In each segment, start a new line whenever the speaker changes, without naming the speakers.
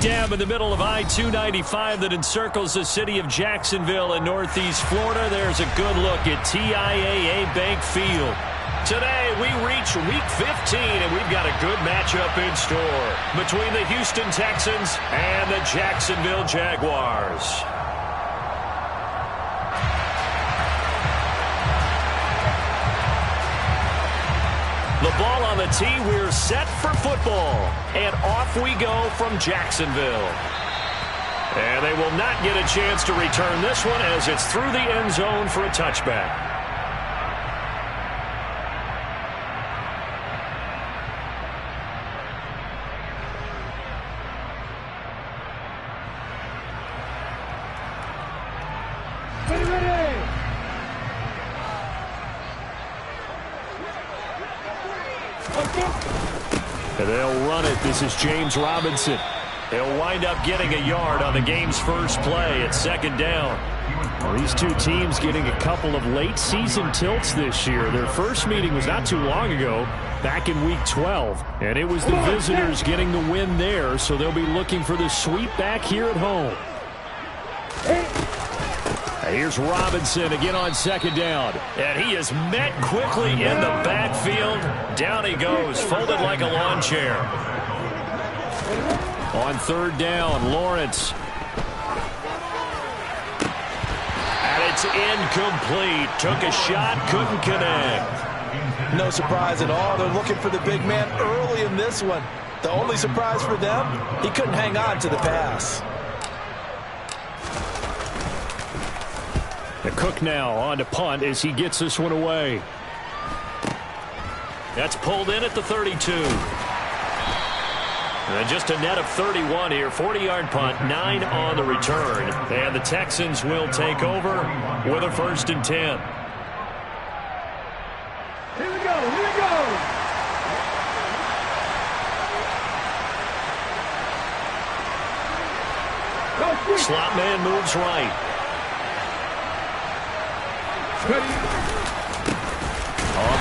dam in the middle of I-295 that encircles the city of Jacksonville in northeast Florida. There's a good look at TIAA Bank Field. Today, we reach Week 15, and we've got a good matchup in store between the Houston Texans and the Jacksonville Jaguars. The ball on the tee, we're set for football. And off we go from Jacksonville. And they will not get a chance to return this one as it's through the end zone for a touchback. And they'll run it. This is James Robinson. They'll wind up getting a yard on the game's first play at second down. Well, these two teams getting a couple of late season tilts this year. Their first meeting was not too long ago, back in Week 12. And it was the visitors getting the win there, so they'll be looking for the sweep back here at home. Here's Robinson again on second down. And he is met quickly in the backfield. Down he goes, folded like a lawn chair. On third down, Lawrence. And it's incomplete. Took a shot, couldn't connect.
No surprise at all. They're looking for the big man early in this one. The only surprise for them, he couldn't hang on to the pass.
The Cook now on to punt as he gets this one away. That's pulled in at the 32. And just a net of 31 here. 40-yard punt, 9 on the return. And the Texans will take over with a 1st and 10.
Here we go, here we go.
Slot man moves right. On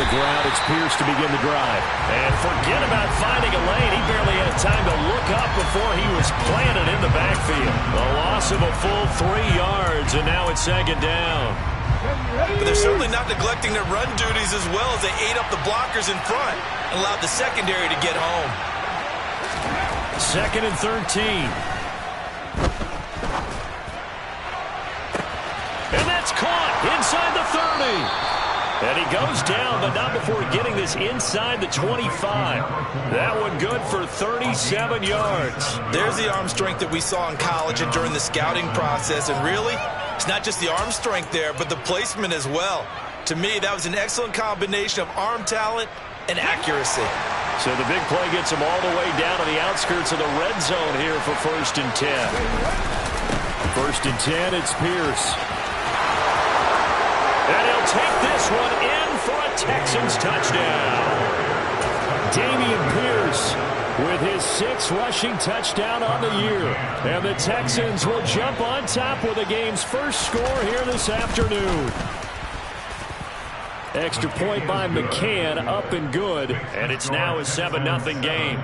the ground, it's Pierce to begin the drive. And forget about finding a lane. He barely had time to look up before he was planted in the backfield. A loss of a full 3 yards, and now it's second down.
But they're certainly not neglecting their run duties as well as they ate up the blockers in front and allowed the secondary to get home.
2nd and 13. And that's caught inside the 30. And he goes down, but not before getting this inside the 25. That one good for 37 yards.
There's the arm strength that we saw in college and during the scouting process. And really, it's not just the arm strength there, but the placement as well. To me, that was an excellent combination of arm talent and accuracy.
So the big play gets him all the way down to the outskirts of the red zone here for 1st and 10. 1st and 10, it's Pierce. And he'll take this one in for a Texans touchdown. Dameon Pierce with his 6th rushing touchdown on the year. And the Texans will jump on top with the game's first score here this afternoon. Extra point by McCann, up and good. And it's now a 7-0 game.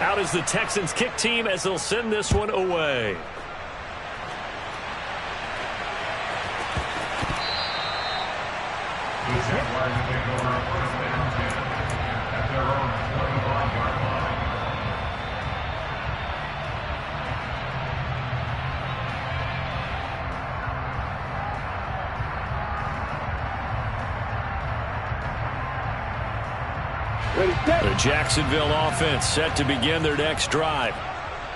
Out is the Texans kick team as they'll send this one away. The Jacksonville offense set to begin their next drive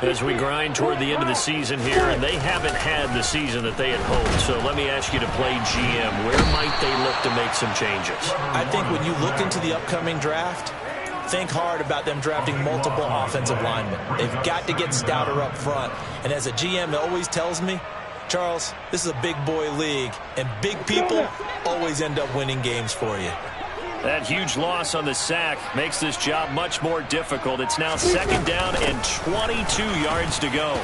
as we grind toward the end of the season here, and they haven't had the season that they had hoped. So let me ask you to play GM. Where might they look to make some changes?
I think when you look into the upcoming draft, think hard about them drafting multiple offensive linemen. They've got to get stouter up front. And as a GM, it always tells me, Charles, this is a big boy league, and big people always end up winning games for you.
That huge loss on the sack makes this job much more difficult. It's now second down and 22 yards to go.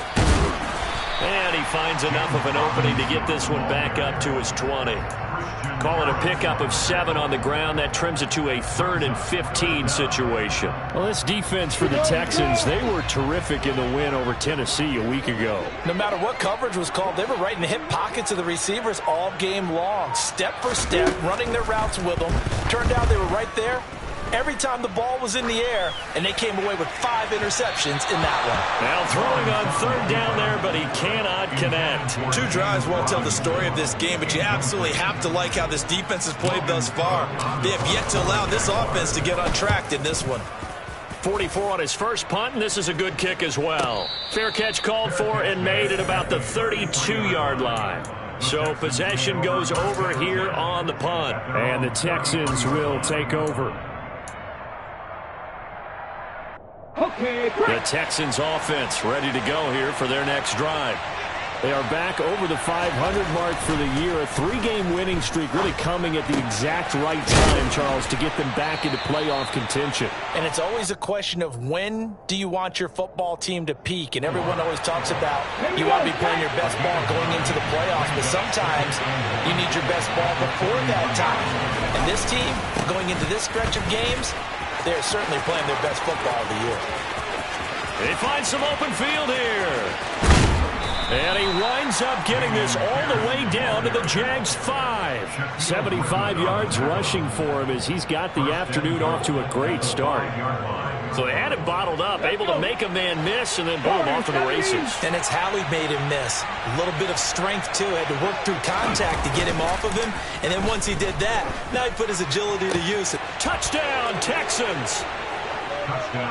And he finds enough of an opening to get this one back up to his 20. Call it a pickup of 7 on the ground. That trims it to a 3rd and 15 situation. Well, this defense for the Texans, they were terrific in the win over Tennessee a week ago.
No matter what coverage was called, they were right in the hip pockets of the receivers all game long. Step for step, running their routes with them. Turned out they were right there every time the ball was in the air, and they came away with 5 interceptions in that one.
Now throwing on 3rd down there, but he cannot connect.
2 drives won't tell the story of this game, but you absolutely have to like how this defense has played thus far. They have yet to allow this offense to get untracked in this one.
44 on his first punt, and this is a good kick as well. Fair catch called for and made at about the 32-yard line. So possession goes over here on the punt. And the Texans will take over. The Texans offense ready to go here for their next drive. They are back over the 500 mark for the year. A 3-game winning streak really coming at the exact right time, Charles, to get them back into playoff contention.
And it's always a question of when do you want your football team to peak? And everyone always talks about you want to be playing your best ball going into the playoffs, but sometimes you need your best ball before that time. And this team, going into this stretch of games, they're certainly playing their best football of the year.
They find some open field here. And he winds up getting this all the way down to the Jags' 5. 75 yards rushing for him as he's got the afternoon off to a great start. So they had it bottled up, able to make a man miss, and then boom, off to the races.
And it's how he made him miss. A little bit of strength, too. Had to work through contact to get him off of him. And then once he did that, now he put his agility to use.
Touchdown, Texans.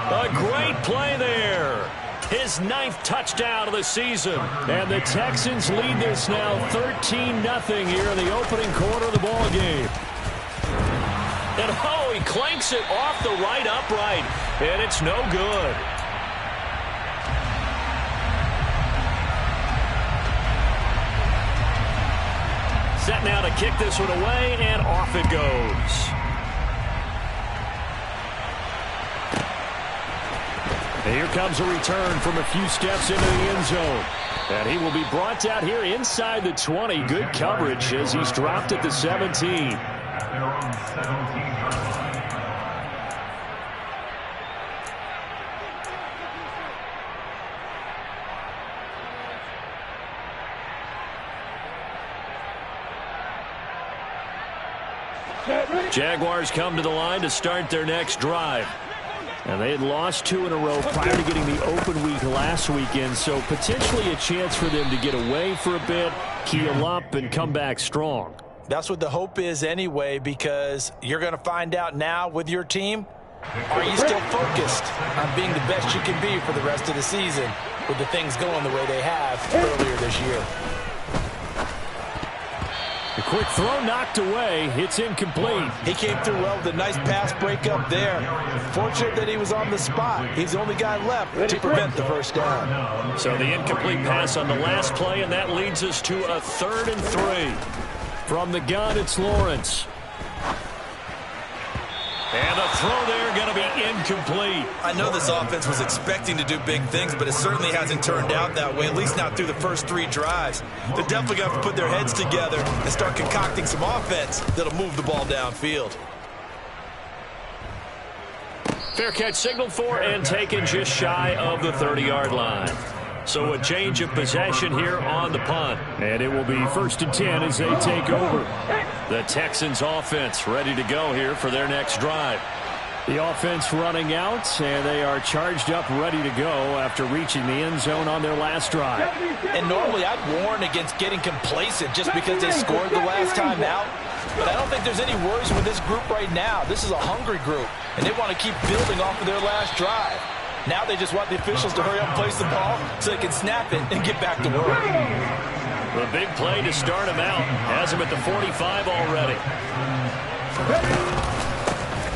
A great play there. His 9th touchdown of the season. And the Texans lead this now 13-0 here in the opening quarter of the ball game. And oh, he clanks it off the right upright. And it's no good. Set now to kick this one away, and off it goes. And here comes a return from a few steps into the end zone. And he will be brought out here inside the 20. Good coverage as he's dropped at the 17. Jaguars come to the line to start their next drive. And they had lost 2 in a row prior to getting the open week last weekend, so potentially a chance for them to get away for a bit, heal up, and come back strong.
That's what the hope is anyway, because you're going to find out now with your team, are you still focused on being the best you can be for the rest of the season with the things going the way they have earlier this year?
A quick throw knocked away. It's incomplete.
He came through well with a nice pass breakup there. Fortunate that he was on the spot. He's the only guy left to prevent the first down.
So the incomplete pass on the last play, and that leads us to a 3rd and 3. From the gun, it's Lawrence. And the throw there going to be incomplete.
I know this offense was expecting to do big things, but it certainly hasn't turned out that way, at least not through the first 3 drives. They're definitely going to have to put their heads together and start concocting some offense that'll move the ball downfield.
Fair catch signaled for and taken just shy of the 30-yard line. So a change of possession here on the punt. And it will be 1st and 10 as they take over. The Texans offense ready to go here for their next drive. The offense running out, and they are charged up ready to go after reaching the end zone on their last drive.
And normally I'd warn against getting complacent just because they scored the last time out. But I don't think there's any worries with this group right now. This is a hungry group, and they want to keep building off of their last drive. Now they just want the officials to hurry up and place the ball so they can snap it and get back to work.
The big play to start him out has him at the 45 already.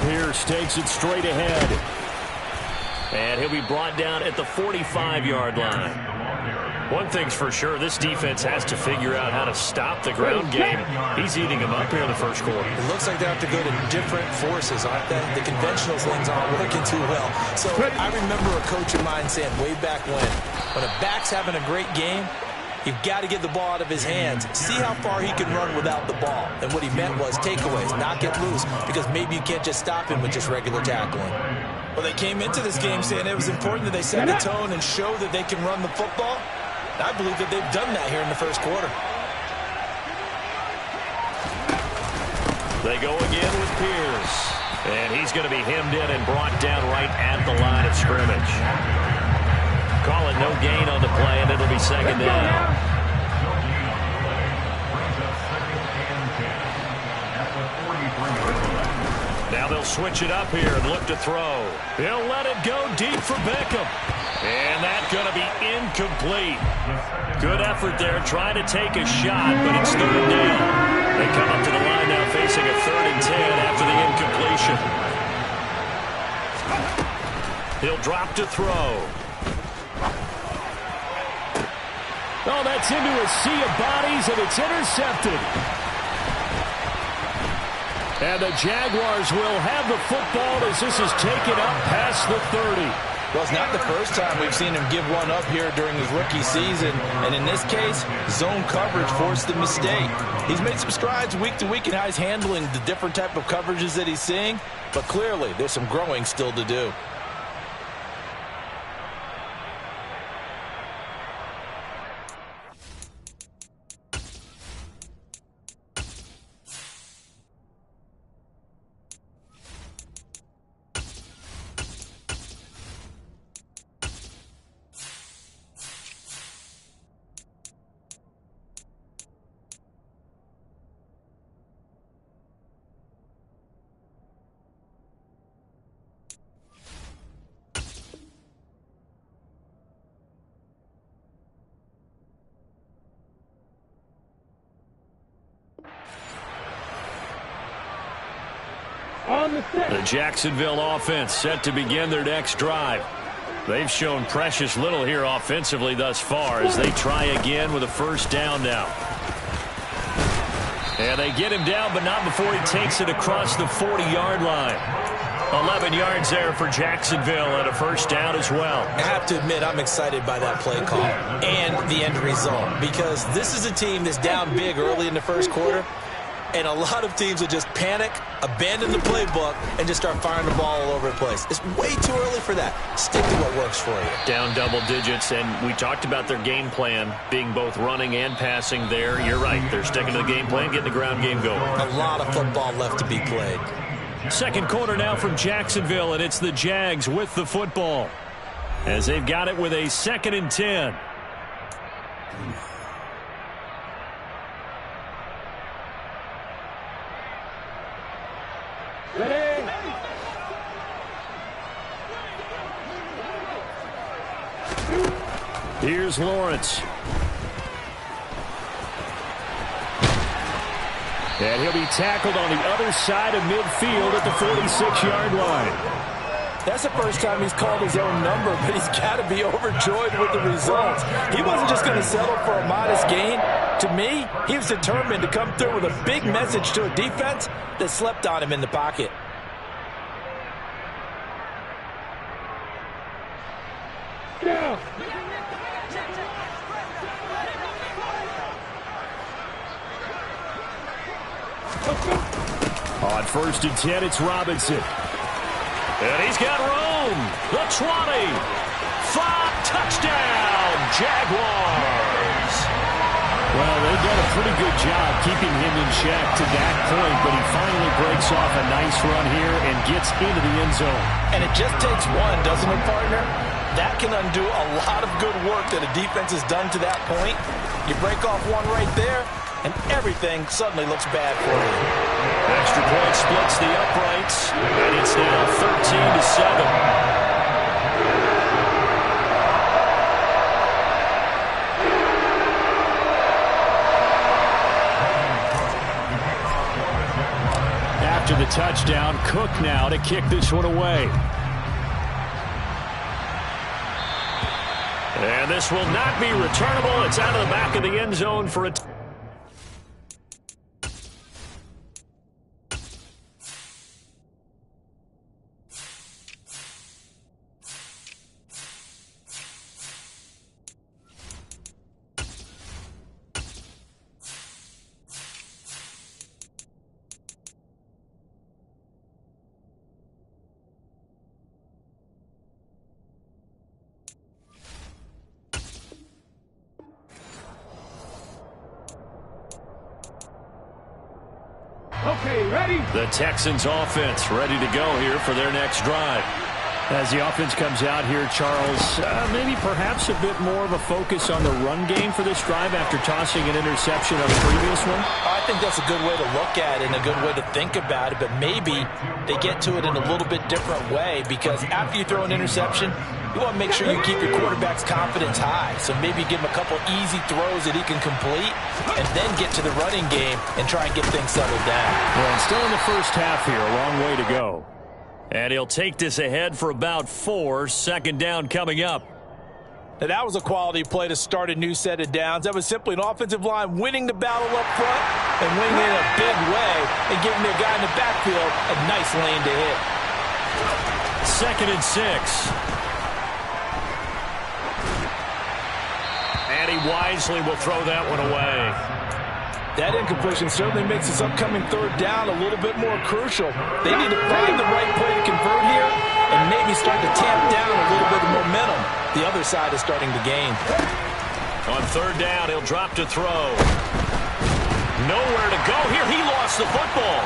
Pierce takes it straight ahead. And he'll be brought down at the 45-yard line. One thing's for sure, this defense has to figure out how to stop the ground game. He's eating them up here in the first quarter.
It looks like they have to go to different forces, aren't they? The conventional things aren't working too well. So I remember a coach of mine saying way back when a back's having a great game, you've got to get the ball out of his hands. See how far he can run without the ball. And what he meant was takeaways, not get loose, because maybe you can't just stop him with just regular tackling. Well, they came into this game saying it was important that they set the tone and show that they can run the football. I believe that they've done that here in the first quarter.
They go again with Pierce. And he's going to be hemmed in and brought down right at the line of scrimmage. Call it no gain on the play, and it'll be second down. Now they'll switch it up here and look to throw. He'll let it go deep for Beckham. And that's going to be incomplete. Good effort there, trying to take a shot, but it's third down. They come up to the line now facing a 3rd and 10 after the incompletion. He'll drop to throw.
Oh, that's into a sea of bodies, and it's intercepted. And the Jaguars will have the football as this is taken up past the 30.
Well, it's not the first time we've seen him give one up here during his rookie season. And in this case, zone coverage forced the mistake. He's made some strides week to week in how he's handling the different type of coverages that he's seeing. But clearly, there's some growing still to do.
The Jacksonville offense set to begin their next drive. They've shown precious little here offensively thus far as they try again with a first down now. And they get him down, but not before he takes it across the 40-yard line. 11 yards there for Jacksonville and a first down as well.
I have to admit, I'm excited by that play call and the end result, because this is a team that's down big early in the first quarter. And a lot of teams will just panic, abandon the playbook, and just start firing the ball all over the place. It's way too early for that. Stick to what works for you.
Down double digits, and we talked about their game plan being both running and passing there. You're right. They're sticking to the game plan, getting the ground game going.
A lot of football left to be played.
Second quarter now from Jacksonville, and it's the Jags with the football as they've got it with a 2nd and 10.
Ready?
Here's Lawrence. And he'll be tackled on the other side of midfield at the 46-yard line.
That's the first time he's called his own number, but he's got to be overjoyed with the results. He wasn't just going to settle for a modest gain. To me, he was determined to come through with a big message to a defense that slept on him in the pocket.
Go!
On 1st and 10, it's Robinson. And he's got room. The 20. 5, touchdown, Jaguars.
Well, they've done a pretty good job keeping him in check to that point, but he finally breaks off a nice run here and gets into the end zone.
And it just takes one, doesn't it, partner? That can undo a lot of good work that a defense has done to that point. You break off one right there, and everything suddenly looks bad for you.
Extra point splits the uprights, and it's now 13-7. After the touchdown, Cook now to kick this one away. And this will not be returnable. It's out of the back of the end zone for a
Okay, ready?
The Texans offense ready to go here for their next drive.
As the offense comes out here, Charles, maybe perhaps a bit more of a focus on the run game for this drive after tossing an interception on the previous one?
I think that's a good way to look at it and a good way to think about it, but maybe they get to it in a little bit different way, because after you throw an interception, you want to make sure you keep your quarterback's confidence high. So maybe give him a couple easy throws that he can complete and then get to the running game and try and get things settled down.
Well, and still in the first half here, a long way to go. And he'll take this ahead for about 4. Second down coming up.
Now, that was a quality play to start a new set of downs. That was simply an offensive line winning the battle up front and winning it in a big way and giving their guy in the backfield a nice lane to hit.
2nd and 6. And he wisely will throw that one away.
That incompletion certainly makes this upcoming third down a little bit more crucial. They need to find the right play to convert here and maybe start to tamp down a little bit of momentum. The other side is starting to gain.
On third down, he'll drop to throw. Nowhere to go here. He lost the football.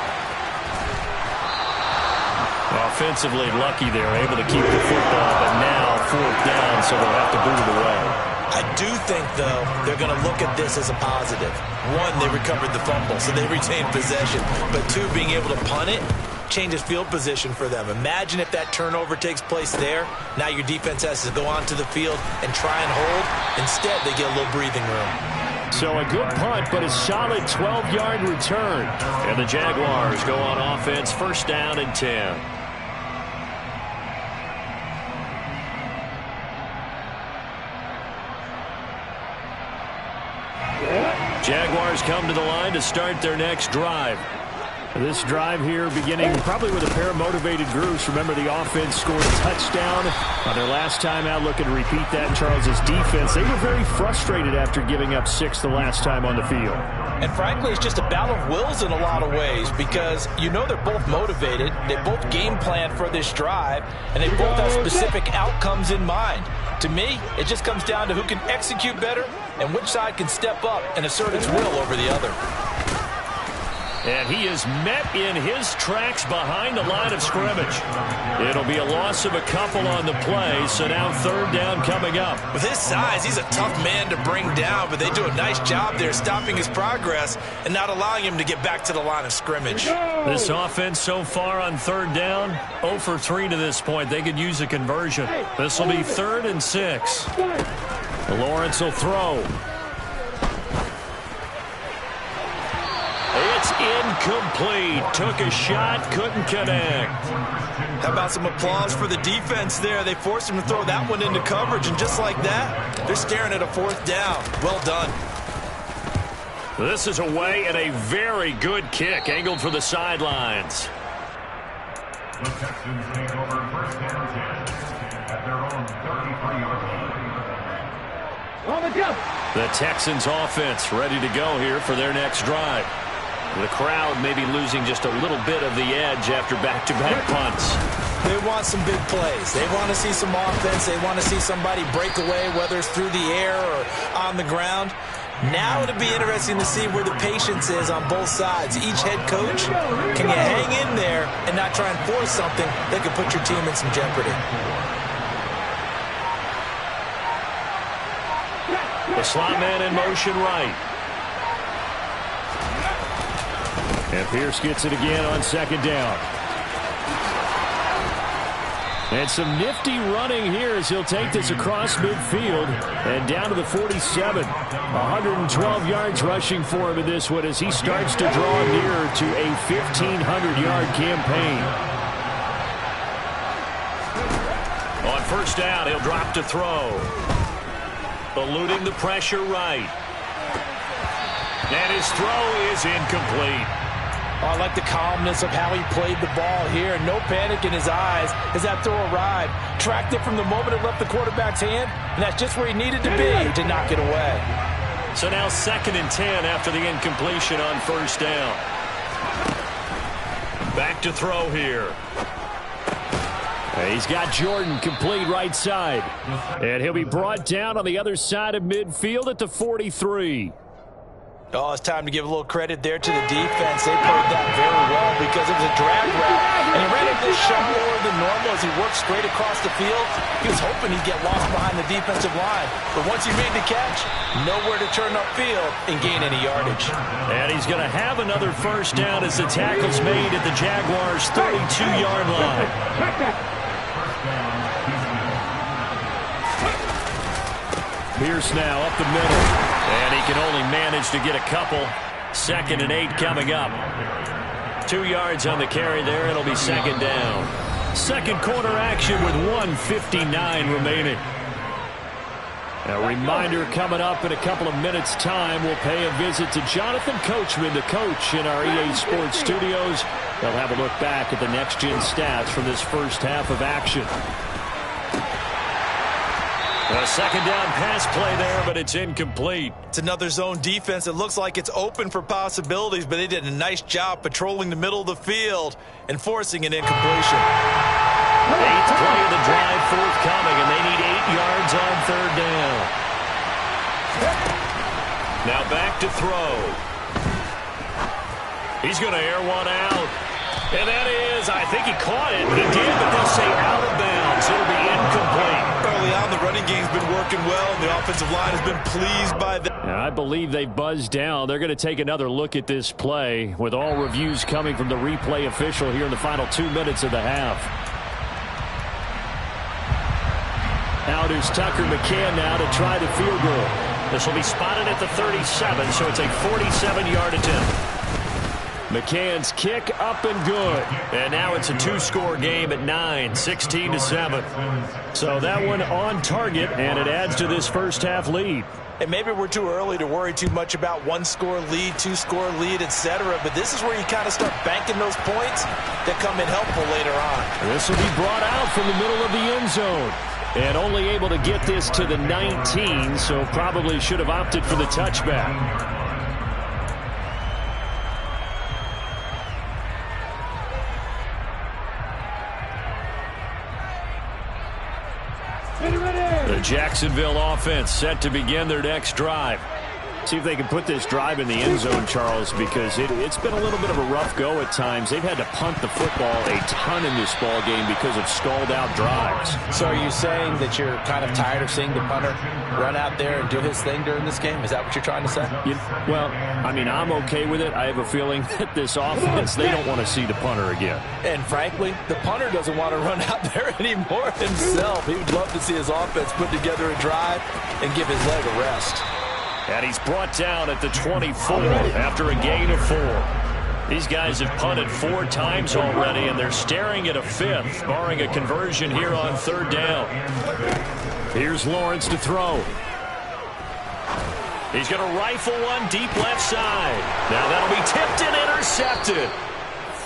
Offensively lucky they're able to keep the football, but now 4th down, so they'll have to boot it away.
I do think, though, they're going to look at this as a positive. 1, they recovered the fumble, so they retained possession. But 2, being able to punt it changes field position for them. Imagine if that turnover takes place there. Now your defense has to go onto the field and try and hold. Instead, they get a little breathing room.
So a good punt, but a solid 12-yard return. And the Jaguars go on offense, 1st down and 10. Jaguars come to the line to start their next drive.
This drive here beginning probably with a pair of motivated groups. Remember, the offense scored a touchdown on their last time out. Looking to repeat that in Charles's defense. They were very frustrated after giving up 6 the last time on the field.
And frankly, it's just a battle of wills in a lot of ways, because you know they're both motivated. They both game plan for this drive, and they both have specific outcomes in mind. To me, it just comes down to who can execute better and which side can step up and assert its will over the other.
And he is met in his tracks behind the line of scrimmage. It'll be a loss of a couple on the play, so now 3rd down coming up.
With his size, he's a tough man to bring down, but they do a nice job there stopping his progress and not allowing him to get back to the line of scrimmage.
This offense so far on 3rd down, 0 for 3 to this point. They could use a conversion. This will be 3rd and 6. Lawrence will throw. It's incomplete. Took a shot, couldn't connect.
How about some applause for the defense there? They forced him to throw that one into coverage, and just like that, they're staring at a 4th down. Well done.
This is away and a very good kick, angled for the sidelines.
The Texans take over 1st and 10 at their own 33-yard line.
On the jump.
The Texans offense ready to go here for their next drive. The crowd may be losing just a little bit of the edge after back-to-back punts.
They want some big plays. They want to see some offense. They want to see somebody break away, whether it's through the air or on the ground. Now it'll be interesting to see where the patience is on both sides. Each head coach, can you hang in there and not try and force something that could put your team in some jeopardy?
The slot man in motion right.
And Pierce gets it again on 2nd down. And some nifty running here as he'll take this across midfield and down to the 47. 112 yards rushing for him in this one as he starts to draw nearer to a 1,500-yard campaign.
On 1st down, he'll drop to throw. eluding the pressure right. And his throw is incomplete.
Oh, I like the calmness of how he played the ball here. No panic in his eyes as that throw arrived. Tracked it from the moment it left the quarterback's hand, and that's just where he needed to be to knock it away.
So now 2nd and 10 after the incompletion on 1st down. Back to throw here. He's got Jordan complete right side. And he'll be brought down on the other side of midfield at the 43.
Oh, it's time to give a little credit there to the defense. They played that very well because it was a drag route. And he ran it a little shallower than normal as he worked straight across the field. He was hoping he'd get lost behind the defensive line. But once he made the catch, nowhere to turn upfield and gain any yardage.
And he's going to have another 1st down as the tackle's made at the Jaguars' 32-yard line. Pierce now up the middle. And he can only manage to get a couple. 2nd and 8 coming up. 2 yards on the carry there. It'll be 2nd down. Second quarter action with 1:59 remaining. A reminder coming up in a couple of minutes' time. We'll pay a visit to Jonathan Coachman, the coach in our EA Sports studios. They'll have a look back at the next-gen stats from this first half of action. A 2nd down pass play there, but it's incomplete.
It's another zone defense. It looks like it's open for possibilities, but they did a nice job patrolling the middle of the field and forcing an incompletion.
8th play of the drive forthcoming, and they need 8 yards on 3rd down. Now back to throw. He's going to air one out. And that is, I think he caught it. He did, but they'll say out of bounds. It'll be incomplete.
Early on, the running game's been working well, and the offensive line has been pleased by that.
And I believe they've buzzed down. They're going to take another look at this play, with all reviews coming from the replay official here in the final 2 minutes of the half. Out is Tucker McCann now to try the field goal. This will be spotted at the 37, so it's a 47-yard attempt. McCann's kick up and good. And now it's a 2-score game at 9, 16-7. So that one on target, and it adds to this first half lead.
And maybe we're too early to worry too much about 1-score lead, 2-score lead, etc. But this is where you kind of start banking those points that come in helpful later on.
This will be brought out from the middle of the end zone. And only able to get this to the 19, so probably should have opted for the touchback. The Jacksonville offense set to begin their next drive. See if they can put this drive in the end zone, Charles, because it's been a little bit of a rough go at times. They've had to punt the football a ton in this ball game because of stalled-out drives.
So are you saying that you're kind of tired of seeing the punter run out there and do his thing during this game? Is that what you're trying to say?
Well, I mean, I'm okay with it. I have a feeling that this offense, they don't want to see the punter again.
And frankly, the punter doesn't want to run out there anymore himself. He would love to see his offense put together a drive and give his leg a rest.
And he's brought down at the 24 after a gain of 4. These guys have punted 4 times already, and they're staring at a 5th, barring a conversion here on 3rd down. Here's Lawrence to throw. He's going to rifle one deep left side. Now that'll be tipped and intercepted.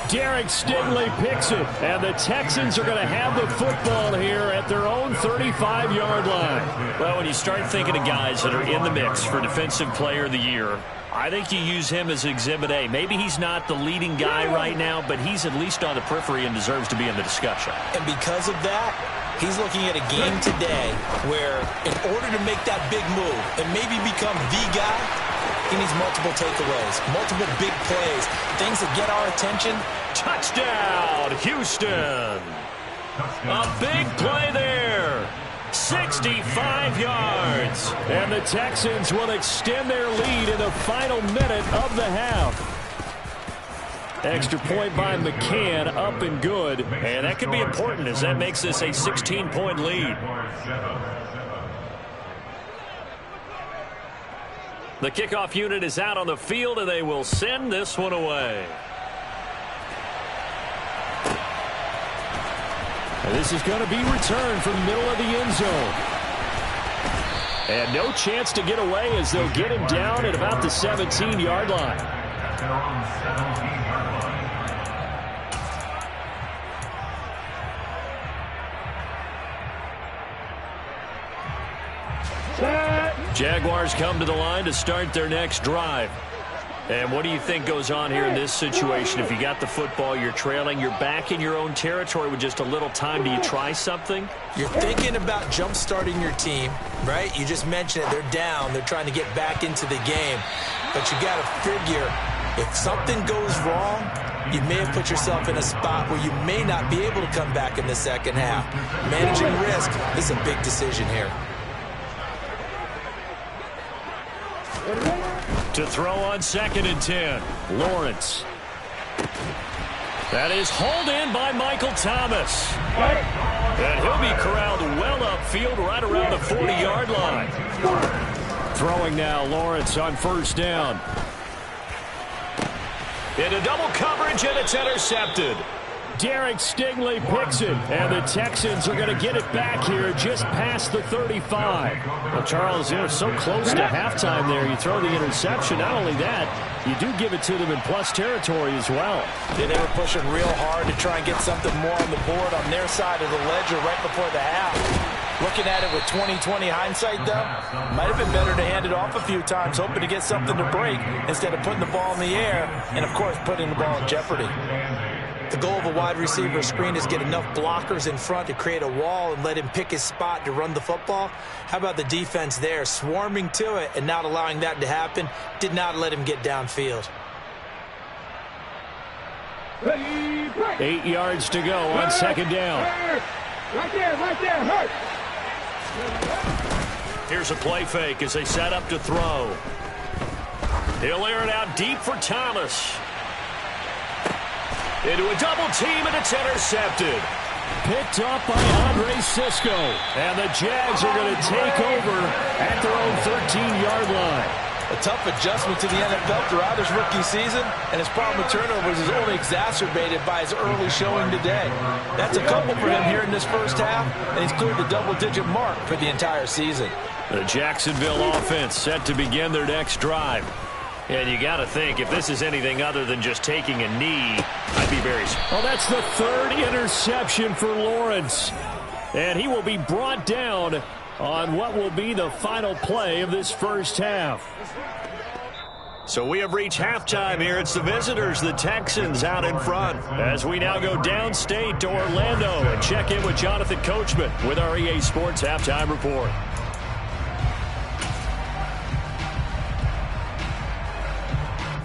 Derek Stingley picks it, and the Texans are going to have the football here at their own 35-yard line. Well, when you start thinking of guys that are in the mix for Defensive Player of the Year, I think you use him as Exhibit A. Maybe he's not the leading guy right now, but he's at least on the periphery and deserves to be in the discussion.
And because of that, he's looking at a game today where in order to make that big move and maybe become the guy, he needs multiple takeaways, multiple big plays, things that get our attention.
Touchdown, Houston. A big play there. 65 yards. And the Texans will extend their lead in the final minute of the half. Extra point by McCann, up and good. And that could be important as that makes this a 16-point lead. The kickoff unit is out on the field, and they will send this one away. And this is going to be returned from the middle of the end zone.
And no chance to get away as they'll get him down at about the 17-yard line.
At their own 17-yard line.
Jaguars come to the line to start their next drive. And what do you think goes on here in this situation? If you got the football, you're trailing, you're back in your own territory with just a little time. Do you try something?
You're thinking about jump-starting your team, right? You just mentioned it. They're down. They're trying to get back into the game. But you got to figure, if something goes wrong, you may have put yourself in a spot where you may not be able to come back in the second half. Managing risk is a big decision here.
To throw on 2nd and 10. Lawrence. That is hauled in by Michael Thomas. And he'll be corralled well upfield right around the 40-yard line.
Throwing now, Lawrence on 1st down.
Into double coverage, and it's intercepted.
Derek Stingley picks it, and the Texans are going to get it back here just past the 35. Well, Charles, they're so close to halftime there. You throw the interception. Not only that, you do give it to them in plus territory as well.
Yeah, they were pushing real hard to try and get something more on the board on their side of the ledger right before the half. Looking at it with 20/20 hindsight, though, might have been better to hand it off a few times, hoping to get something to break instead of putting the ball in the air and, of course, putting the ball in jeopardy. The goal of a wide receiver screen is get enough blockers in front to create a wall and let him pick his spot to run the football. How about the defense there, swarming to it and not allowing that to happen? Did not let him get downfield.
8 yards to go on 2nd down.
Right there, hurt.
Here's a play fake as they set up to throw. He'll air it out deep for Thomas. Into a double team, and it's intercepted.
Picked up by Andre Cisco. And the Jags are going to take over at their own 13-yard line.
A tough adjustment to the NFL throughout his rookie season, and his problem with turnovers is only exacerbated by his early showing today. That's a couple for him here in this first half, and he's cleared the double-digit mark for the entire season.
The Jacksonville offense set to begin their next drive. And you got to think, if this is anything other than just taking a knee, I'd be very surprised.
Well, that's the 3rd interception for Lawrence. And he will be brought down on what will be the final play of this first half.
So we have reached halftime here. It's the visitors, the Texans, out in front. As we now go downstate to Orlando and check in with Jonathan Coachman with our EA Sports Halftime Report.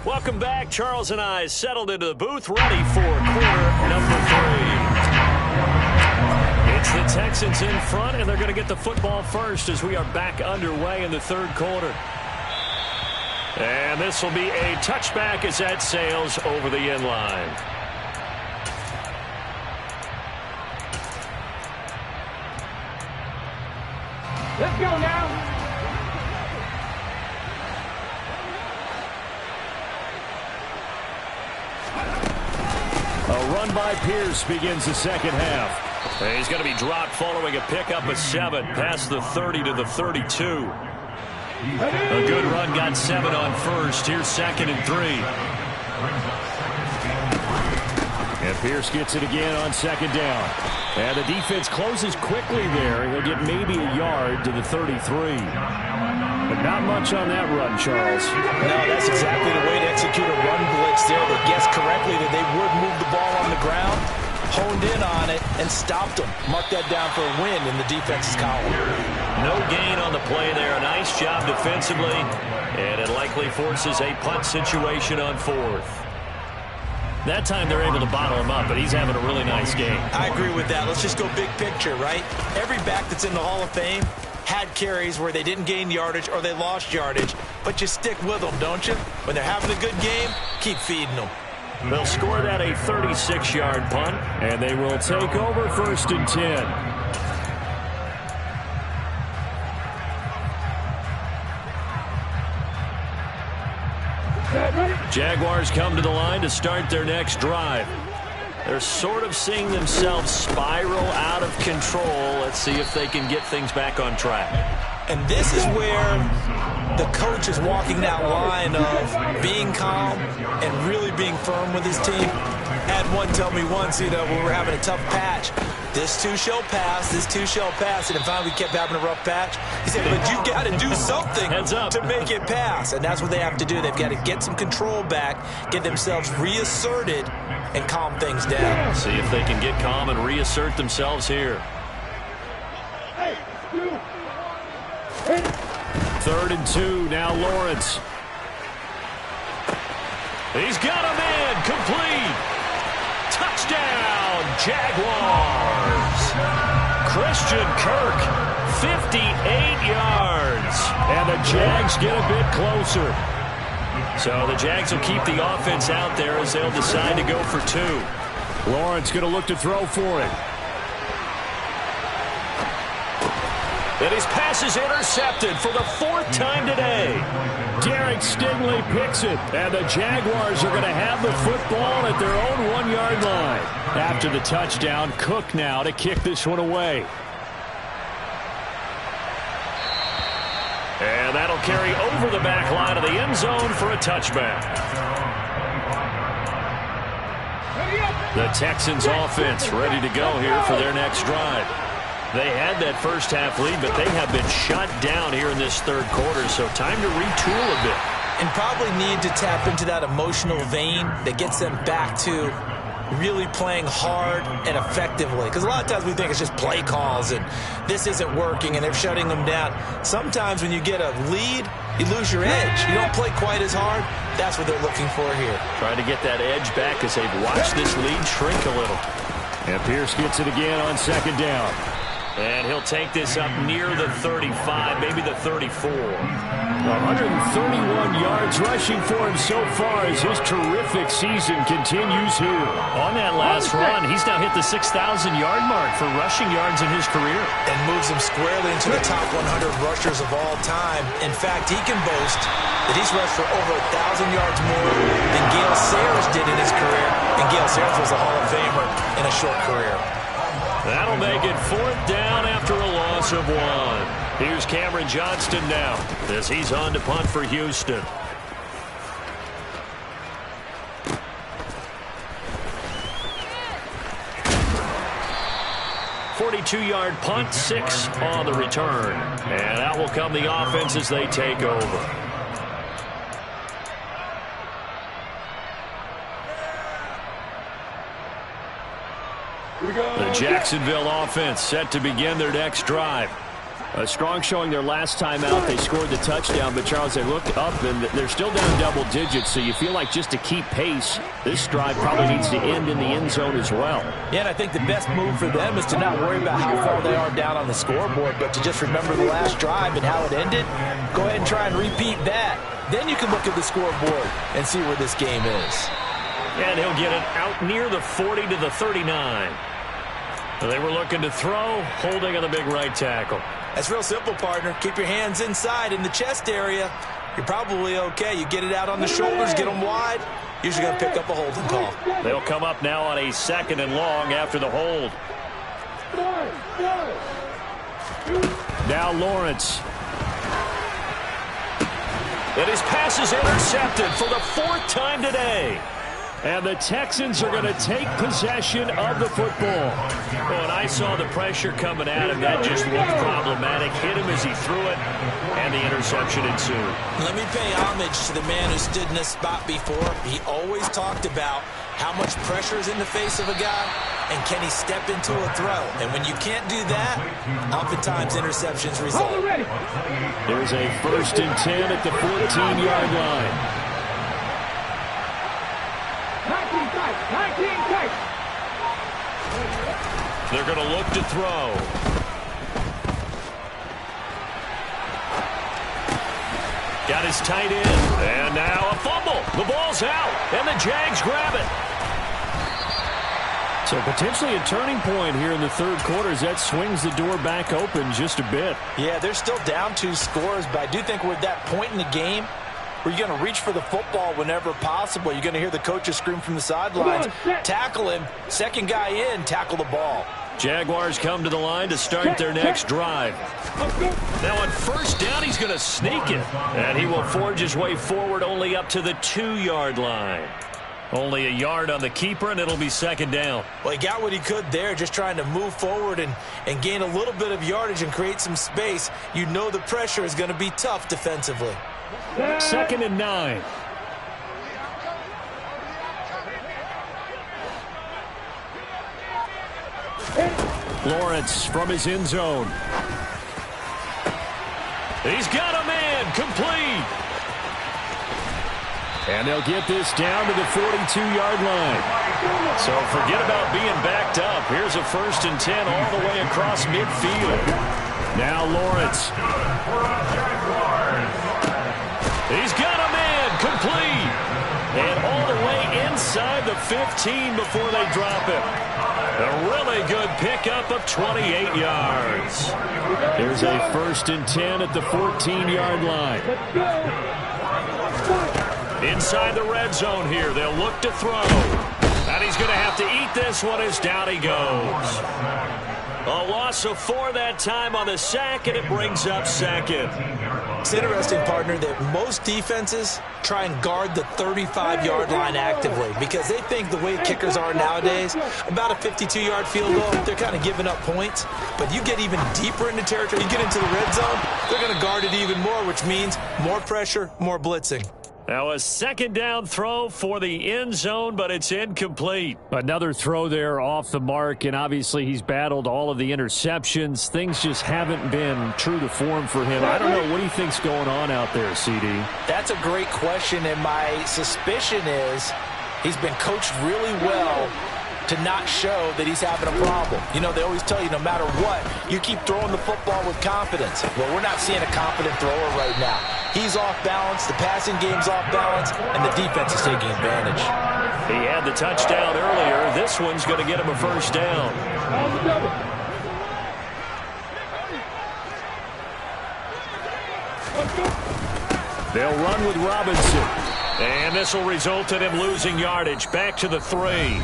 Welcome back. Charles and I settled into the booth, ready for quarter number 3. It's the Texans in front, and they're going to get the football first as we are back underway in the 3rd quarter. And this will be a touchback as that sails over the end line.
Let's go now.
A run by Pierce begins the second half.
And he's going to be dropped following a pickup of 7 past the 30 to the 32. A good run, got 7 on first. Here's 2nd and 3.
And Pierce gets it again on 2nd down. And the defense closes quickly there. He'll get maybe a yard to the 33. But not much on that run, Charles.
No, that's exactly the way to execute a run blitz there. They guessed correctly that they would move the ball on the ground, honed in on it, and stopped them. Mark that down for a win in the defense's column.
No gain on the play there. A nice job defensively. And it likely forces a punt situation on 4th. That time they're able to bottle him up, but he's having a really nice game.
I agree with that. Let's just go big picture, right? Every back that's in the Hall of Fame had carries where they didn't gain yardage or they lost yardage, but you stick with them, don't you? When they're having a good game, keep feeding them.
They'll score that a 36-yard punt,
and they will take over 1st and 10.
Jaguars come to the line to start their next drive. They're sort of seeing themselves spiral out of control. Let's see if they can get things back on track.
And this is where the coach is walking that line of being calm and really being firm with his team. Had one tell me once, when we're having a tough patch, this too shall pass, this too shall pass. And finally we kept having a rough patch. He said, but you've got to do something to make it pass. And that's what they have to do. They've got to get some control back, get themselves reasserted, and calm things down.
See if they can get calm and reassert themselves here. 3rd and 2, now Lawrence. He's got him in, complete. Touchdown, Jaguars. Christian Kirk, 58 yards. And the Jags get a bit closer. So the Jags will keep the offense out there as they'll decide to go for 2. Lawrence going to look to throw for it. And his pass is intercepted for the 4th time today. Derek Stingley picks it, and the Jaguars are going to have the football at their own 1-yard line. After the touchdown, Cook now to kick this one away. And that'll carry over the back line of the end zone for a touchback. The Texans offense ready to go here for their next drive. They had that first half lead, but they have been shut down here in this 3rd quarter, so time to retool a bit.
And probably need to tap into that emotional vein that gets them back to really playing hard and effectively. Because a lot of times we think it's just play calls and this isn't working and they're shutting them down. Sometimes when you get a lead, you lose your edge. You don't play quite as hard. That's what they're looking for here.
Trying to get that edge back as they've watched this lead shrink a little.
And Pierce gets it again on 2nd down.
And he'll take this up near the 35, maybe the 34.
131 yards rushing for him so far as his terrific season continues here.
On that last run, he's now hit the 6,000-yard mark for rushing yards in his career.
And moves him squarely into the top 100 rushers of all time. In fact, he can boast that he's rushed for over 1,000 yards more than Gale Sayers did in his career. And Gale Sayers was a Hall of Famer in a short career.
That'll make it 4th down after a loss of 1. Here's Cameron Johnston now as he's on to punt for Houston. .42-yard punt, 6 on the return. And out will come the offense as they take over. The Jacksonville offense set to begin their next drive.
A strong showing their last time out. They scored the touchdown, but Charles, they looked up and they're still down double digits, so you feel like just to keep pace, this drive probably needs to end in the end zone as well.
Yeah, and I think the best move for them is to not worry about how far they are down on the scoreboard, but to just remember the last drive and how it ended. Go ahead and try and repeat that. Then you can look at the scoreboard and see where this game is.
And he'll get it out near the 40 to the 39. They were looking to throw, holding on the big right tackle.
That's real simple, partner. Keep your hands inside in the chest area. You're probably okay. You get it out on the shoulders, get them wide. Usually going to pick up a holding call.
They'll come up now on a 2nd and long after the hold.
Now Lawrence.
And his pass is intercepted for the 4th time today.
And the Texans are going to take possession of the football.
Oh, and I saw the pressure coming at him. That just looked problematic. Hit him as he threw it, and the interception ensued.
Let me pay homage to the man who stood in this spot before. He always talked about how much pressure is in the face of a guy, and can he step into a throw. And when you can't do that, oftentimes interceptions result.
There's a 1st and 10 at the 14-yard line.
19 tight.
They're going to look to throw. Got his tight end. And now a fumble. The ball's out. And the Jags grab it.
So potentially a turning point here in the 3rd quarter as that swings the door back open just a bit.
Yeah, they're still down 2 scores, but I do think we're at that point in the game where you're going to reach for the football whenever possible. You're going to hear the coaches scream from the sidelines, tackle him, 2nd guy in, tackle the ball.
Jaguars come to the line to start their next drive. Now on first down, he's going to sneak it. And he will forge his way forward only up to the 2-yard line. Only a yard on the keeper, and it'll be second down.
Well, he got what he could there, just trying to move forward and gain a little bit of yardage and create some space. You know the pressure is going to be tough defensively.
2nd and 9. Lawrence from his end zone.
He's got a man, complete.
And they'll get this down to the 42-yard line.
So forget about being backed up. Here's a 1st and 10 all the way across midfield.
Now Lawrence.
He's got a man, complete. And all the way inside the 15 before they drop him. A really good pickup of 28 yards.
Here's a 1st and 10 at the 14-yard line.
Inside the red zone here. They'll look to throw. And he's going to have to eat this one as down he goes. A loss of 4 that time on the sack, and it brings up 2nd.
It's interesting, partner, that most defenses try and guard the 35-yard line actively because they think the way kickers are nowadays, about a 52-yard field goal, they're kind of giving up points. But you get even deeper into territory, you get into the red zone, they're going to guard it even more, which means more pressure, more blitzing.
Now a 2nd down throw for the end zone, but it's incomplete.
Another throw there off the mark, and obviously he's battled all of the interceptions. Things just haven't been true to form for him. I don't know. What do you think's going on out there, CD?
That's a great question, and my suspicion is he's been coached really well to not show that he's having a problem. You know, they always tell you no matter what, you keep throwing the football with confidence. Well, we're not seeing a confident thrower right now. He's off balance, the passing game's off balance, and the defense is taking advantage.
He had the touchdown earlier. This one's going to get him a 1st down.
They'll run with Robinson.
And this will result in him losing yardage. Back to the 3.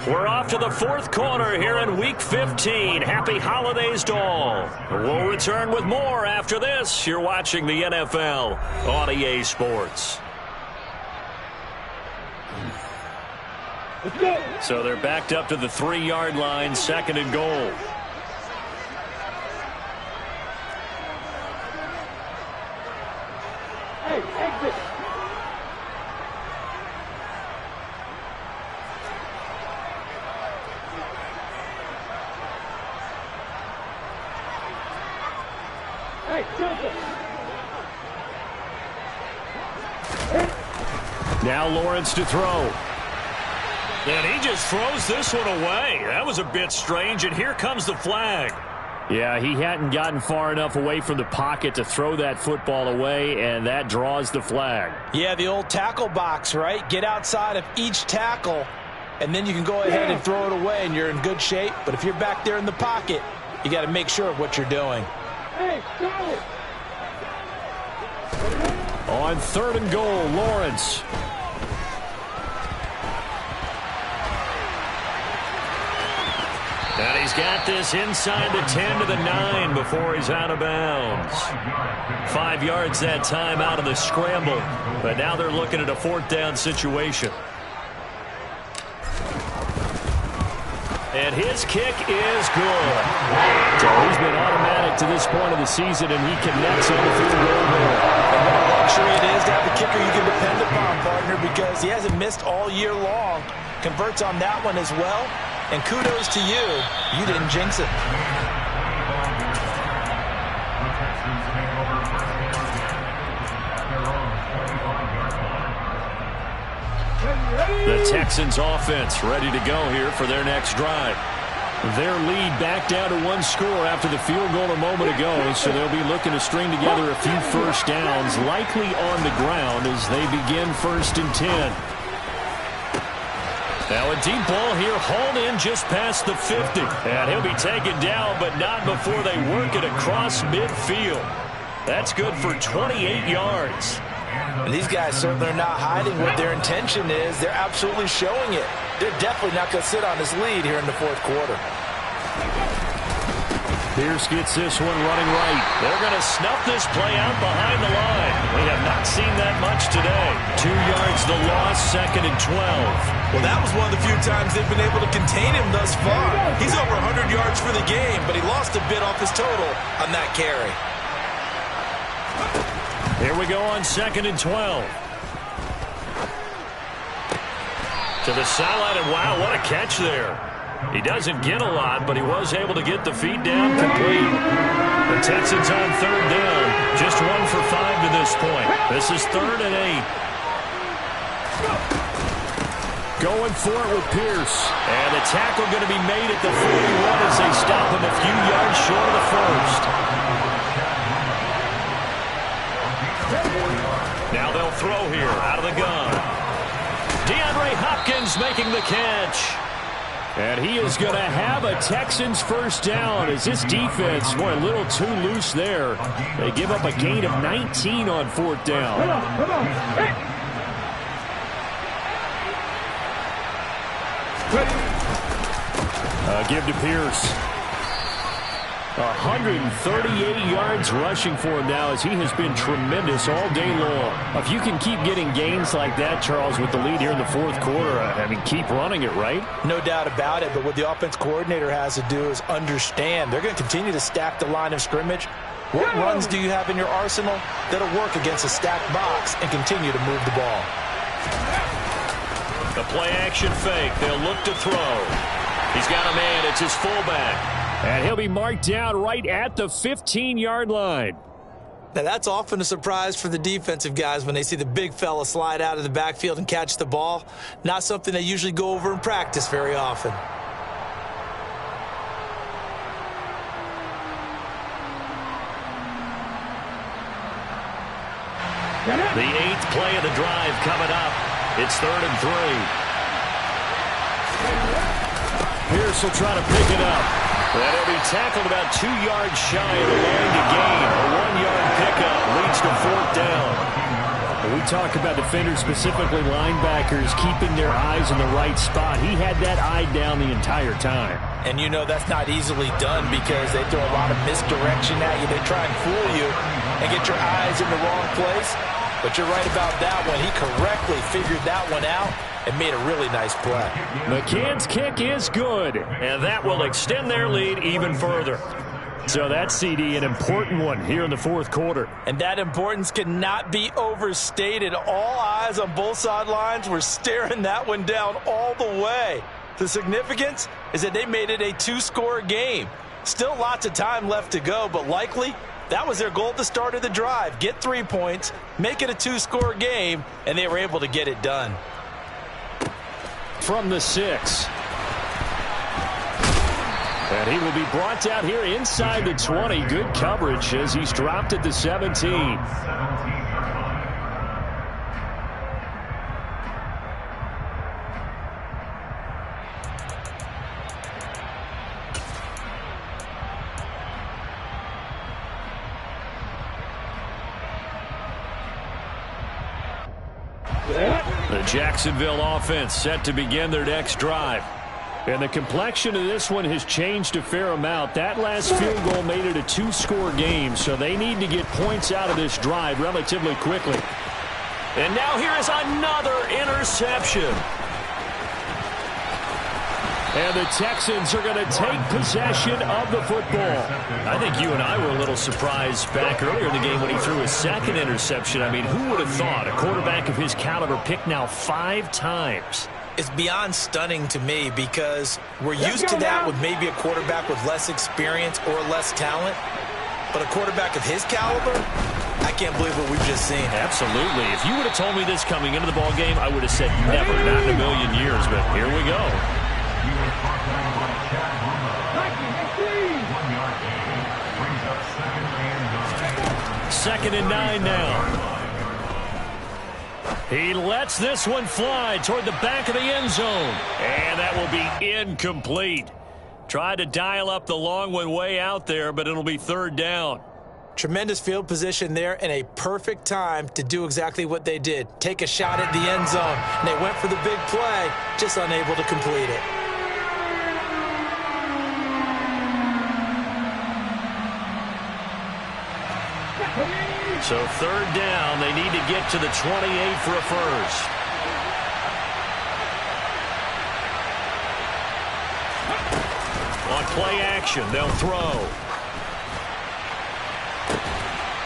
We're off to the 4th quarter here in Week 15. Happy holidays to all. We'll return with more after this. You're watching the NFL on EA Sports. So they're backed up to the 3-yard line, 2nd and goal.
Hey, exit.
Now Lawrence to throw.
And he just throws this one away. That was a bit strange, and here comes the flag.
Yeah, he hadn't gotten far enough away from the pocket to throw that football away, and that draws the flag.
Yeah, the old tackle box, right? Get outside of each tackle, and then you can go ahead and throw it away, and you're in good shape. But if you're back there in the pocket, you got to make sure of what you're doing.
Hey, go!
On 3rd and goal, Lawrence.
And he's got this inside the 10 to the 9 before he's out of bounds. 5 yards that time out of the scramble. But now they're looking at a 4th down situation. And his kick is good.
So he's been automatic to this point of the season, and he connects on the field goal there.
And what a luxury it is to have a kicker you can depend upon, partner, because he hasn't missed all year long. Converts on that one as well. And kudos to you. You didn't jinx it.
The Texans offense ready to go here for their next drive.
Their lead back down to 1 score after the field goal a moment ago, so they'll be looking to string together a few 1st downs, likely on the ground as they begin 1st and 10.
Now a deep ball here, hauled in just past the 50. And he'll be taken down, but not before they work it across midfield. That's good for 28 yards.
And these guys certainly are not hiding what their intention is. They're absolutely showing it. They're definitely not going to sit on this lead here in the 4th quarter.
Pierce gets this one running right. They're going to snuff this play out behind the line. We have not seen that much today. 2 yards the loss, 2nd and 12.
Well, that was one of the few times they've been able to contain him thus far. He's over 100 yards for the game, but he lost a bit off his total on that carry.
Here we go on 2nd and 12. To the sideline, and wow, what a catch there. He doesn't get a lot, but he was able to get the feet down complete. The Texans on 3rd down. Just 1 for 5 to this point. This is 3rd and 8. Going for it with Pierce. And the tackle going to be made at the 41 as they stop him a few yards short of the first. Now they'll throw here out of the gun. DeAndre Hopkins making the catch. And he is going to have a Texans first down as this defense were a little too loose there. They give up a gain of 19 on 4th down. Give to Pierce. 138 yards rushing for him now as he has been tremendous all day long. If you can keep getting gains like that, Charles, with the lead here in the 4th quarter, I mean, keep running it, right?
No doubt about it, but what the offense coordinator has to do is understand. They're going to continue to stack the line of scrimmage. What runs do you have in your arsenal that'll work against a stacked box and continue to move the ball?
The play-action fake. They'll look to throw. He's got a man. It's his fullback. And he'll be marked down right at the 15-yard line.
Now, that's often a surprise for the defensive guys when they see the big fella slide out of the backfield and catch the ball. Not something they usually go over in practice very often.
The 8th play of the drive coming up. It's 3rd and 3. Pierce will try to pick it up. And he'll be tackled about 2 yards shy of the line to gain. A 1-yard pickup leads to 4th down. When we talk about defenders, specifically linebackers, keeping their eyes in the right spot, he had that eye down the entire time.
And you know that's not easily done because they throw a lot of misdirection at you. They try and fool you and get your eyes in the wrong place. But you're right about that one. He correctly figured that one out and made a really nice play.
McCann's kick is good, and that will extend their lead even further. So that's, CD, an important one here in the 4th quarter.
And that importance cannot be overstated. All eyes on both sidelines were staring that one down all the way. The significance is that they made it a 2-score game. Still lots of time left to go, but likely that was their goal at the start of the drive. Get 3 points, make it a 2-score game, and they were able to get it done.
From the 6. And he will be brought down here inside the 20. Good coverage as he's dropped at the 17. The Jacksonville offense set to begin their next drive. And the complexion of this one has changed a fair amount. That last field goal made it a 2-score game, so they need to get points out of this drive relatively quickly. And now here is another interception. And the Texans are going to take possession of the football. I think you and I were a little surprised back earlier in the game when he threw his 2nd interception. I mean, who would have thought a quarterback of his caliber picked now 5 times?
It's beyond stunning to me because we're used to that with maybe a quarterback with less experience or less talent. But a quarterback of his caliber, I can't believe what we've just seen.
Absolutely. If you would have told me this coming into the ball game, I would have said never, not in a million years. But here we go. 2nd and 9 now. He lets this one fly toward the back of the end zone. And that will be incomplete. Tried to dial up the long one way out there, but it'll be 3rd down.
Tremendous field position there and a perfect time to do exactly what they did. Take a shot at the end zone. And they went for the big play, just unable to complete it.
So third down, they need to get to the 28 for a first. On play action, they'll throw.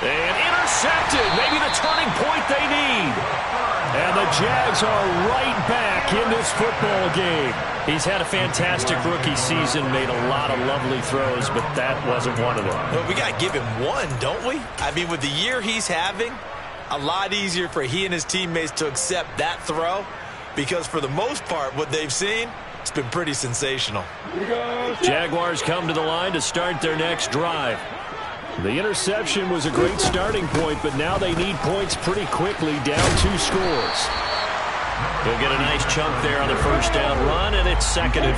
And intercepted, maybe the turning point they need. And the Jags are right back in this football game. He's had a fantastic rookie season, made a lot of lovely throws, but that wasn't one of them.
Well, we got to give him one, don't we? I mean, with the year he's having, a lot easier for he and his teammates to accept that throw, because for the most part, what they've seen, it's been pretty sensational.
Jaguars come to the line to start their next drive. The interception was a great starting point, but now they need points pretty quickly, down 2 scores. He'll get a nice chunk there on the first down run, and it's 2nd and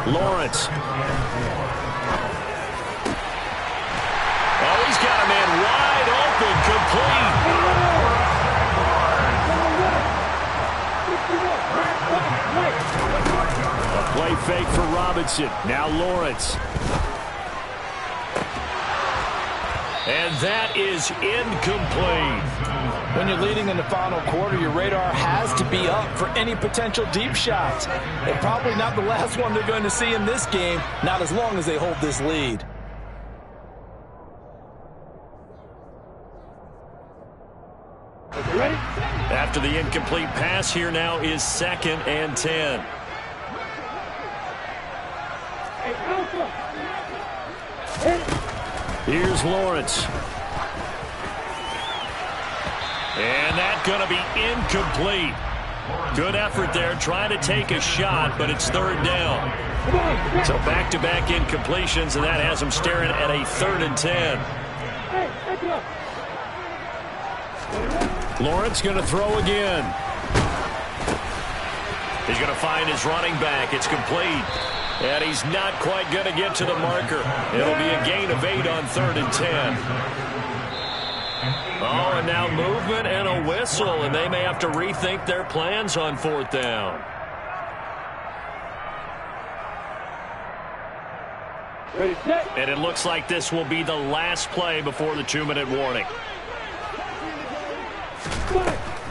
4. Lawrence. Oh, he's got a man wide open, complete. A play fake for Robinson. Now Lawrence. And that is incomplete.
When you're leading in the final quarter, your radar has to be up for any potential deep shots. And probably not the last one they're going to see in this game, not as long as they hold this lead.
After the incomplete pass, here now is 2nd and 10. Here's Lawrence. And that's going to be incomplete. Good effort there, trying to take a shot, but it's 3rd down. So back-to-back incompletions, and that has them staring at a 3rd and 10. Lawrence going to throw again. He's going to find his running back. It's complete. And he's not quite going to get to the marker. It'll be a gain of 8 on 3rd and 10. Oh, and now movement and a whistle, and they may have to rethink their plans on 4th down. And it looks like this will be the last play before the 2-minute warning.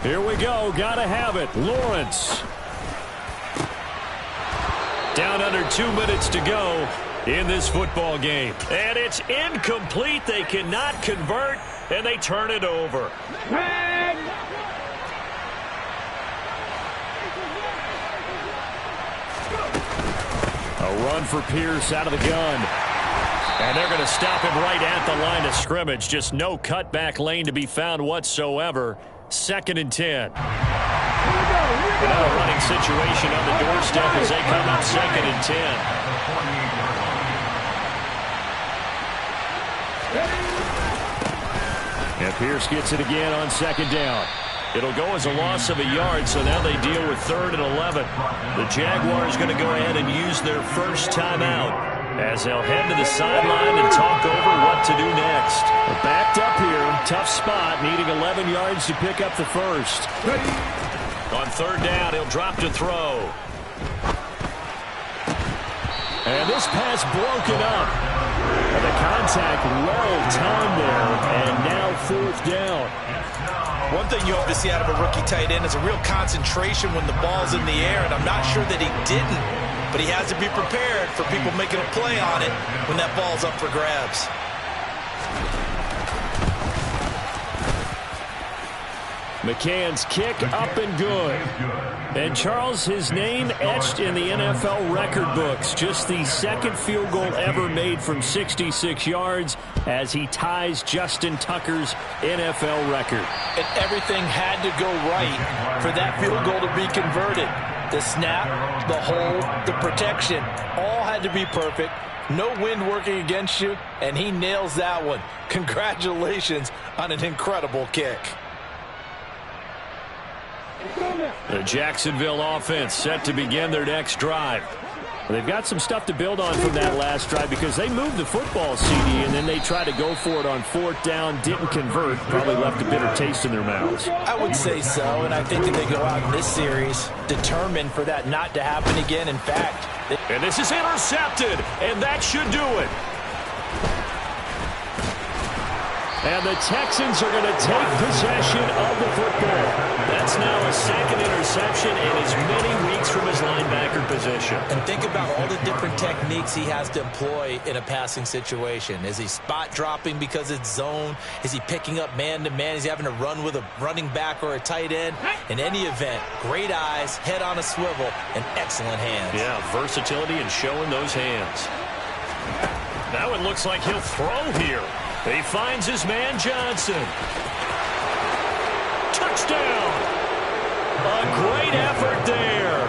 Here we go. Gotta have it. Lawrence. Down under 2 minutes to go in this football game. And it's incomplete. They cannot convert, and they turn it over. A run for Pierce out of the gun. And they're going to stop him right at the line of scrimmage. Just no cutback lane to be found whatsoever. 2nd and 10. Another running situation on the doorstep as they come up 2nd and 10. And Pierce gets it again on 2nd down. It'll go as a loss of a yard, so now they deal with 3rd and 11. The Jaguars going to go ahead and use their first timeout as they'll head to the sideline and talk over what to do next. They're backed up here. Tough spot, needing 11 yards to pick up the first. On 3rd down, he'll drop to throw. And this pass broken up. And the contact well timed there, and now 4th down.
One thing you hope to see out of a rookie tight end is a real concentration when the ball's in the air, and I'm not sure that he didn't, but he has to be prepared for people making a play on it when that ball's up for grabs.
McCann's kick up and good. And Charles, his name etched in the NFL record books. Just the 2nd field goal ever made from 66 yards as he ties Justin Tucker's NFL record.
And everything had to go right for that field goal to be converted. The snap, the hold, the protection, all had to be perfect. No wind working against you, and he nails that one. Congratulations on an incredible kick.
The Jacksonville offense set to begin their next drive. They've got some stuff to build on from that last drive because they moved the football, CD, and then they tried to go for it on 4th down, didn't convert, probably left a bitter taste in their mouths.
I would say so, and I think that they go out in this series determined for that not to happen again. In fact,
And this is intercepted, and that should do it. And the Texans are going to take possession of the football. That's now a second interception in as many weeks from his linebacker position.
And think about all the different techniques he has to employ in a passing situation. Is he spot dropping because it's zone? Is he picking up man-to-man? Is he having to run with a running back or a tight end? In any event, great eyes, head on a swivel, and excellent hands.
Yeah, versatility and showing those hands. Now it looks like he'll throw here. He finds his man Johnson. Touchdown! A great effort there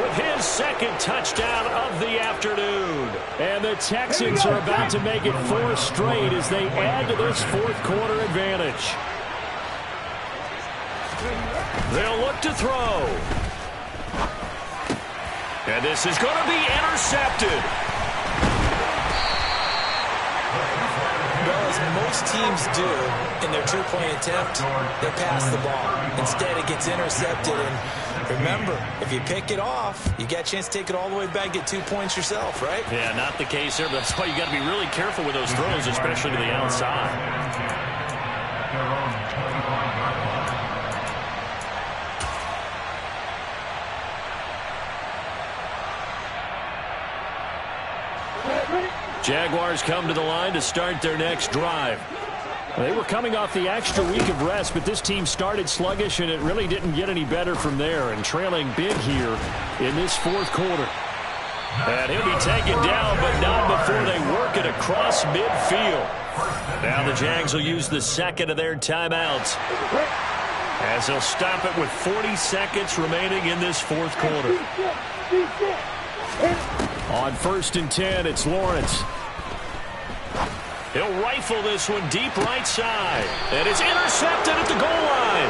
with his second touchdown of the afternoon. And the Texans are about to make it 4 straight as they add to this fourth quarter advantage. They'll look to throw. And this is going to be intercepted.
Well, as most teams do in their two-point attempt, they pass the ball. Instead, it gets intercepted. And remember, if you pick it off, you get a chance to take it all the way back, get 2 points yourself, right?
Yeah, not the case there. But that's why you got to be really careful with those throws, especially to the outside. Jaguars come to the line to start their next drive. They were coming off the extra week of rest, but this team started sluggish, and it really didn't get any better from there, and trailing big here in this fourth quarter. And he'll be taken down, but not before they work it across midfield. Now the Jags will use the second of their timeouts, as they'll stop it with 40 seconds remaining in this fourth quarter. On 1st and 10, it's Lawrence. He'll rifle this one deep right side. And it's intercepted at the goal line.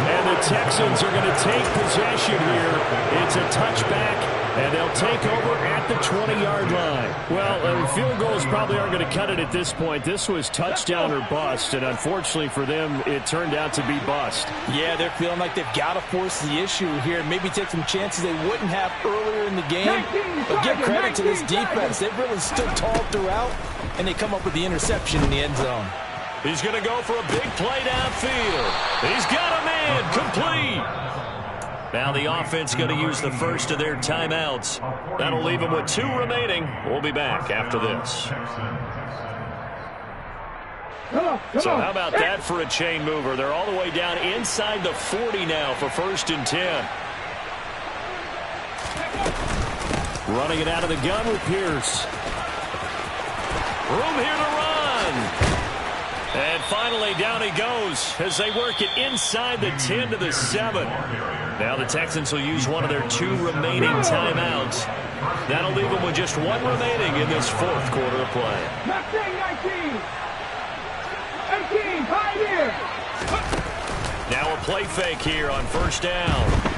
And the Texans are going to take possession here. It's a touchback, and they'll take over at the 20-yard line. Well, field goals probably aren't going to cut it at this point. This was touchdown or bust, and unfortunately for them, it turned out to be bust.
Yeah, they're feeling like they've got to force the issue here, maybe take some chances they wouldn't have earlier in the game. But give credit to this defense. They've really stood tall throughout, and they come up with the interception in the end zone.
He's going to go for a big play downfield. He's got a man complete. Now the offense going to use the first of their timeouts. That'll leave them with 2 remaining. We'll be back after this. So how about that for a chain mover? They're all the way down inside the 40 now for 1st and 10. Running it out of the gun with Pierce. Room here to run. And finally, down he goes as they work it inside the 10 to the 7. Now the Texans will use one of their 2 remaining timeouts. That'll leave them with just 1 remaining in this fourth quarter of play.
18, pioneer.
Now a play fake here on 1st down.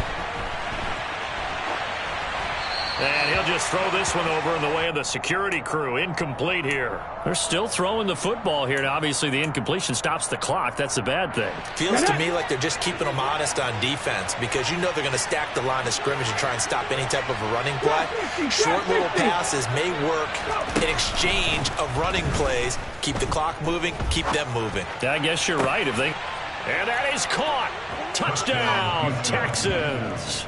And he'll just throw this one over in the way of the security crew. Incomplete here. They're still throwing the football here. Now, obviously, the incompletion stops the clock. That's the bad thing.
Feels to me like they're just keeping them honest on defense, because you know they're going to stack the line of scrimmage and try and stop any type of a running play. Short little passes may work in exchange of running plays. Keep the clock moving, keep them moving.
I guess you're right. And that is caught. Touchdown, Texans.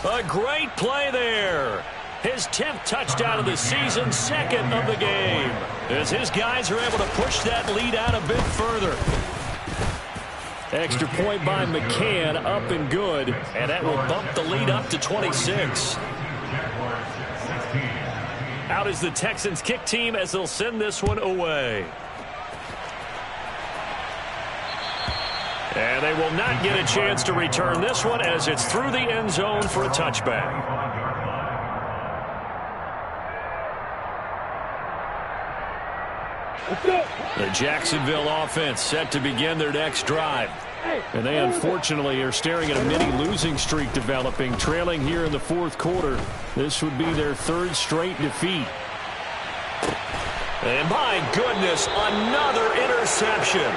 A great play there. His 10th touchdown of the season, 2nd of the game, as his guys are able to push that lead out a bit further. Extra point by McCann, up and good, and that will bump the lead up to 26. Out is the Texans kick team as they'll send this one away. And they will not get a chance to return this one as it's through the end zone for a touchback. The Jacksonville offense set to begin their next drive. And they unfortunately are staring at a mini losing streak developing, trailing here in the fourth quarter. This would be their 3rd straight defeat. And my goodness, another interception.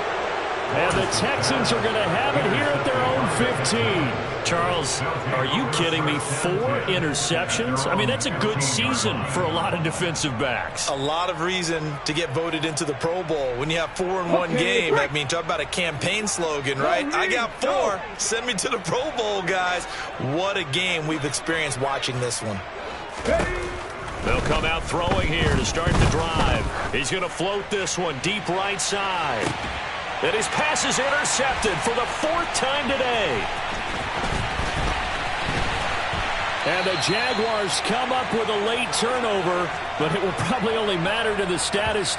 And the Texans are going to have it here at their own 15.
Charles, are you kidding me? 4 interceptions? I mean, that's a good season for a lot of defensive backs.
A lot of reason to get voted into the Pro Bowl. When you have 4 in one game, I mean, talk about a campaign slogan, right? I got 4. Send me to the Pro Bowl, guys. What a game we've experienced watching this one.
They'll come out throwing here to start the drive. He's going to float this one deep right side. And his pass is intercepted for the 4th time today.
And the Jaguars come up with a late turnover, but it will probably only matter to the statisticians.